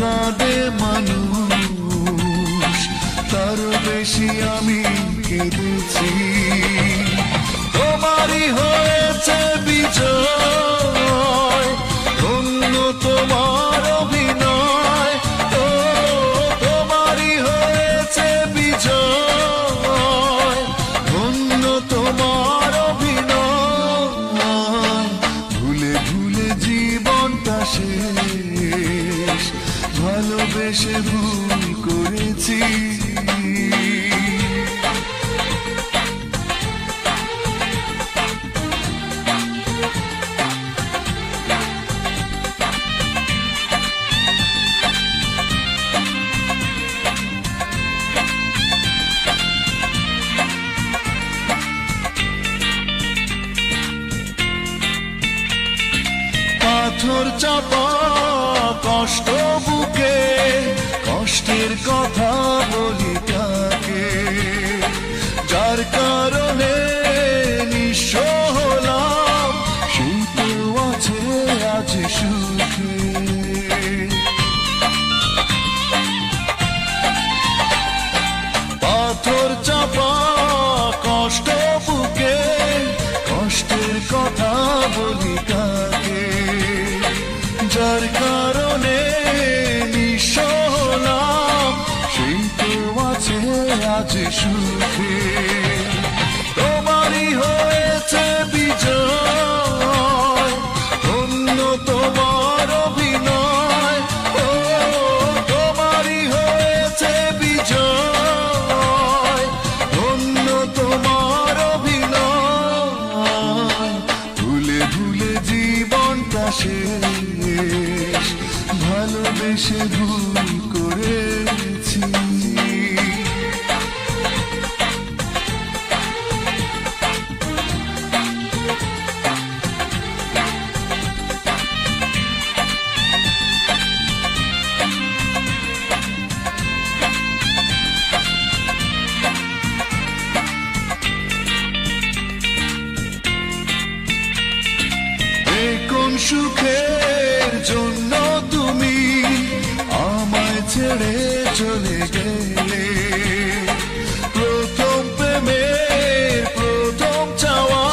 কাঁদে মানুষ, তার বেশি আমি কেঁদেছি। তোমারই হয়েছে বিজয়, ধন্য তোমার অভিনয়। ও তোমারই হয়েছে বিজয়, ধন্য তোমার অভিনয়। ভুলে ভুলে জীবনটা শেষ, ভালোবেসে ভুল করেছি। পাথর চাপা কষ্ট বুকে, কষ্টের কথা বলি কাকে, যার কারণে নিঃস্ব হলাম, সে তো আছে আজ সুখে। পাথর চাপা কষ্ট বুকে, কষ্টের কথা বলি কাকে, যার কারণে নিঃস্ব হলাম, সেই তো আছে আজ সুখে। তোমারই হয়েছে বিজয়, ধন্য তোমার অভিনয়। ও তোমারই হয়েছে বিজয়, ধন্য তোমার অভিনয়। ভুলে ভুলে জীবনটা শেষ, ভালোবেসে ভুল করেছি। কোন সুখের জন্য তুমি আমায় ছেড়ে চলে গেলে, প্রথম প্রেমের প্রথম চাওয়া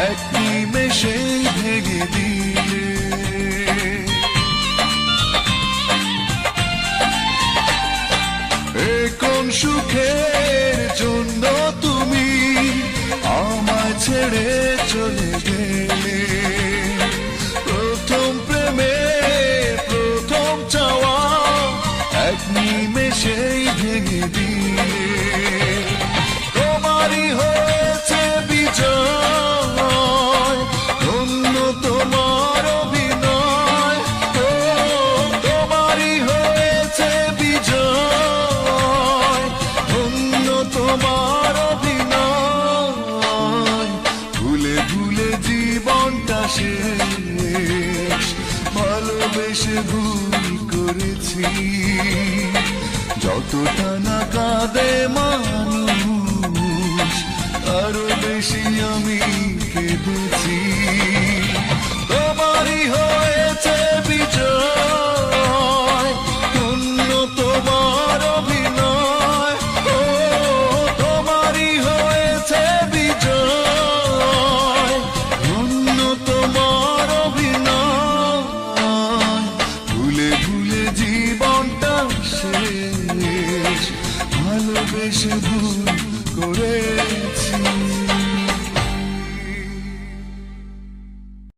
এক নিমেষে ভেঙে দিলে। কোন সুখের জন্য তুমি আমায় ছেড়ে চলে গেলে, প্রথম প্রেমের প্রথম চাওয়া এক নিমেষেই ভেঙে দিলে। তোমারই হয়েছে বিজয়, ধন্য তোমার অভিনয়। ও তোমারই হয়েছে বিজয়, ধন্য তোমার অভিনয়। ভুলে ভুলে জীবনটা শেষ, ভালোবেসে ভুল করেছি। যতটা না কাঁদে মানুষ, আরো বেশি আমি কেঁদেছি। তোমারই হয়েছে বিজয়, ধন্য তোমার অভিনয়। ও তোমারই হয়েছে বিজয়, ধন্য তোমার অভিনয়। ভুলে ভুলে জীবনটা শেষ, ভালোবেসে ভুল করেছি।